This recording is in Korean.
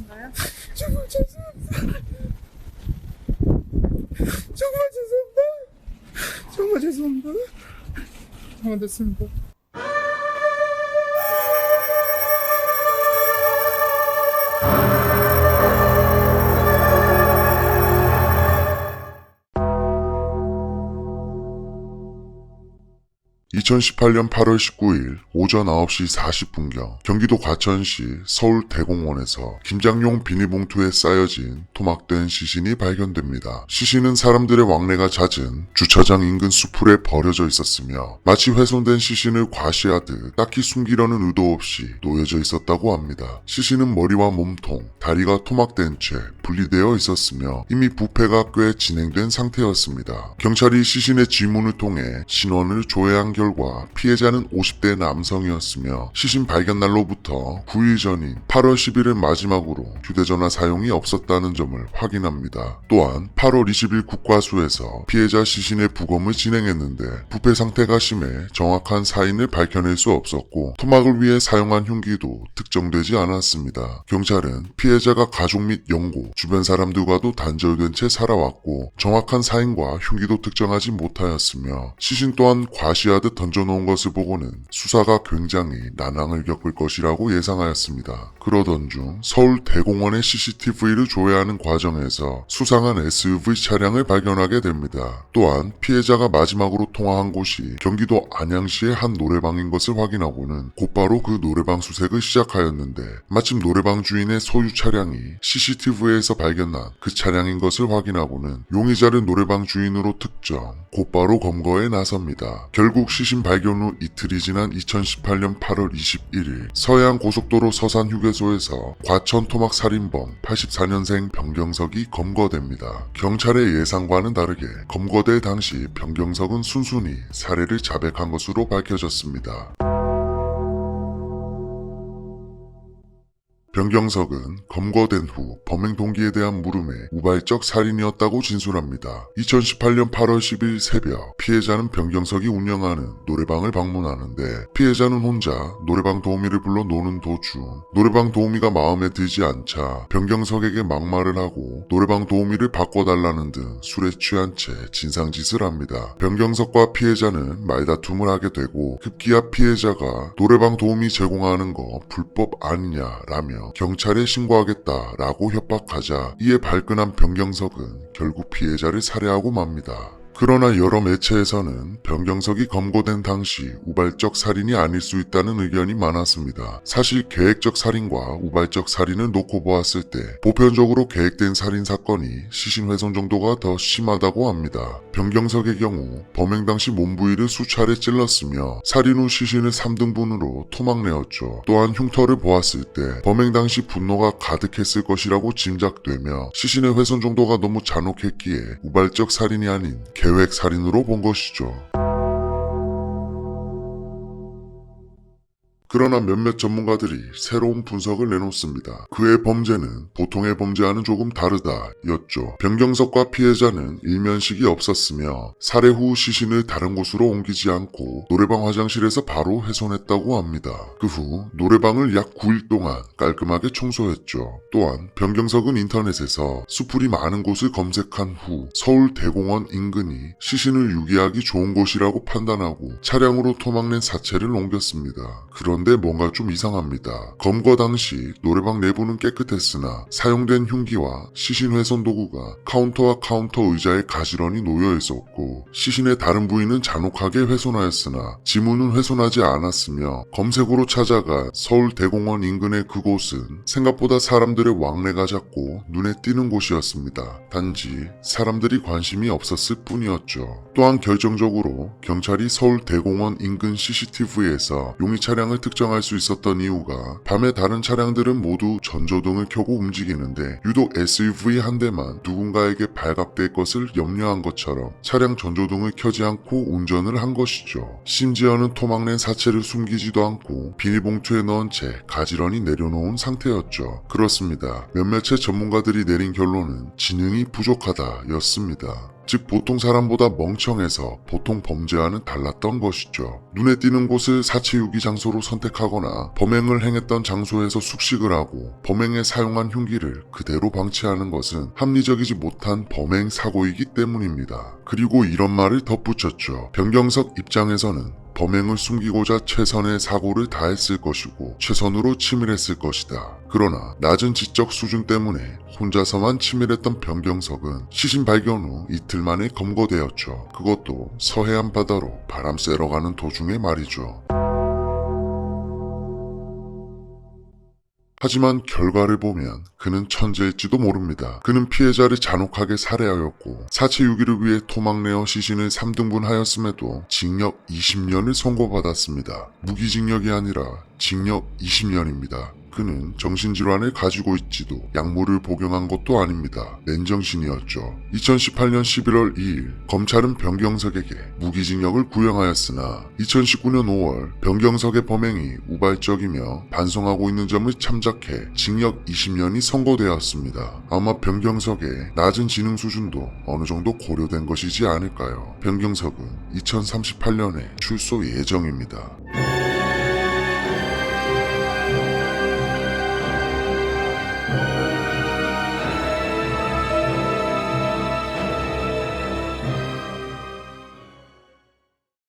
있으신가요? 정말 죄송합니다. 정말 죄송합니다. 정말 죄송합니다. 잘못했습니다. 2018년 8월 19일 오전 9시 40분경 경기도 과천시 서울대공원에서 김장용 비닐봉투에 쌓여진 토막된 시신이 발견됩니다. 시신은 사람들의 왕래가 잦은 주차장 인근 수풀에 버려져 있었으며 마치 훼손된 시신을 과시하듯 딱히 숨기려는 의도 없이 놓여져 있었다고 합니다. 시신은 머리와 몸통, 다리가 토막된 채 분리되어 있었으며 이미 부패가 꽤 진행된 상태였습니다. 경찰이 시신의 지문을 통해 신원을 조회한 결과 피해자는 50대 남성이었으며 시신 발견 날로부터 9일 전인 8월 10일을 마지막으로 휴대전화 사용이 없었다는 점을 확인합니다. 또한 8월 20일 국과수에서 피해자 시신의 부검을 진행했는데 부패 상태가 심해 정확한 사인을 밝혀낼 수 없었고 토막을 위해 사용한 흉기도 특정되지 않았습니다. 경찰은 피해자가 가족 및 연고, 주변 사람들과도 단절된 채 살아왔고 정확한 사인과 흉기도 특정하지 못하였으며 시신 또한 과시하듯 던져놓은 것을 보고는 수사가 굉장히 난항을 겪을 것이라고 예상하였습니다. 그러던 중 서울대공원의 CCTV를 조회하는 과정에서 수상한 SUV 차량을 발견하게 됩니다. 또한 피해자가 마지막으로 통화한 곳이 경기도 안양시의 한 노래방인 것을 확인하고는 곧바로 그 노래방 수색을 시작하였는데 마침 노래방 주인의 소유 차량이 CCTV에서 발견한 그 차량인 것을 확인하고는 용의자를 노래방 주인으로 특정, 곧바로 검거에 나섭니다. 결국 시신 발견 후 이틀이 지난 2018년 8월 21일 서해안고속도로 서산휴게소에서 과천 토막 살인범 84년생 변경석이 검거됩니다. 경찰의 예상과는 다르게 검거될 당시 변경석은 순순히 살해를 자백한 것으로 밝혀졌습니다. 변경석은 검거된 후 범행 동기에 대한 물음에 우발적 살인이었다고 진술합니다. 2018년 8월 10일 새벽 피해자는 변경석이 운영하는 노래방을 방문하는데 피해자는 혼자 노래방 도우미를 불러 노는 도중 노래방 도우미가 마음에 들지 않자 변경석에게 막말을 하고 노래방 도우미를 바꿔달라는 등 술에 취한 채 진상짓을 합니다. 변경석과 피해자는 말다툼을 하게 되고 급기야 피해자가 노래방 도우미 제공하는 거 불법 아니냐라며 경찰에 신고하겠다라고 협박하자 이에 발끈한 변경석은 결국 피해자를 살해하고 맙니다. 그러나 여러 매체에서는 변경석이 검거된 당시 우발적 살인이 아닐 수 있다는 의견이 많았습니다. 사실 계획적 살인과 우발적 살인을 놓고 보았을 때 보편적으로 계획된 살인 사건이 시신 훼손 정도가 더 심하다고 합니다. 변경석의 경우 범행 당시 몸 부위를 수차례 찔렀으며 살인 후 시신을 3등분으로 토막내었죠. 또한 흉터를 보았을 때 범행 당시 분노가 가득했을 것이라고 짐작되며 시신의 훼손 정도가 너무 잔혹했기에 우발적 살인이 아닌 계획 살인으로 본 것이죠. 그러나 몇몇 전문가들이 새로운 분석을 내놓습니다. 그의 범죄는 보통의 범죄와는 조금 다르다였죠. 변경석과 피해자는 일면식이 없었으며 살해 후 시신을 다른 곳으로 옮기지 않고 노래방 화장실에서 바로 훼손했다고 합니다. 그 후 노래방을 약 9일 동안 깔끔하게 청소했죠. 또한 변경석은 인터넷에서 수풀이 많은 곳을 검색한 후 서울대공원 인근이 시신을 유기하기 좋은 곳이라고 판단하고 차량으로 토막낸 사체를 옮겼습니다. 그런데 뭔가 좀 이상합니다. 검거 당시 노래방 내부는 깨끗했으나 사용된 흉기와 시신 훼손 도구가 카운터와 카운터 의자에 가지런히 놓여 있었고 시신의 다른 부위는 잔혹하게 훼손하였으나 지문은 훼손하지 않았으며 검색으로 찾아가 서울대공원 인근의 그곳은 생각보다 사람들의 왕래가 잦고 눈에 띄는 곳이었습니다. 단지 사람들이 관심이 없었을 뿐이었죠. 또한 결정적으로 경찰이 서울대공원 인근 CCTV에서 용의 차량을 특정할 수 있었던 이유가 밤에 다른 차량들은 모두 전조등을 켜고 움직이는데 유독 SUV 한 대만 누군가에게 발각될 것을 염려한 것처럼 차량 전조등을 켜지 않고 운전을 한 것이죠. 심지어는 토막낸 사체를 숨기지도 않고 비닐봉투에 넣은 채 가지런히 내려놓은 상태였죠. 그렇습니다. 몇몇의 전문가들이 내린 결론은 지능이 부족하다였습니다. 즉 보통 사람보다 멍청해서 보통 범죄와는 달랐던 것이죠. 눈에 띄는 곳을 사체유기 장소로 선택하거나 범행을 행했던 장소에서 숙식을 하고 범행에 사용한 흉기를 그대로 방치하는 것은 합리적이지 못한 범행 사고이기 때문입니다. 그리고 이런 말을 덧붙였죠. 변경석 입장에서는 범행을 숨기고자 최선의 사고를 다했을 것이고 최선으로 치밀했을 것이다. 그러나 낮은 지적 수준 때문에 혼자서만 치밀했던 변경석은 시신 발견 후 이틀 만에 검거되었죠. 그것도 서해안 바다로 바람 쐬러 가는 도중에 말이죠. 하지만 결과를 보면 그는 천재일지도 모릅니다. 그는 피해자를 잔혹하게 살해하였고 사체 유기를 위해 토막내어 시신을 3등분하였음에도 징역 20년을 선고받았습니다. 무기징역이 아니라 징역 20년입니다. 그는 정신질환을 가지고 있지도 약물을 복용한 것도 아닙니다. 맨정신이었죠. 2018년 11월 2일 검찰은 변경석에게 무기징역을 구형하였으나 2019년 5월 변경석의 범행이 우발적이며 반성하고 있는 점을 참작해 징역 20년이 선고되었습니다. 아마 변경석의 낮은 지능 수준도 어느 정도 고려된 것이지 않을까요? 변경석은 2038년에 출소 예정입니다.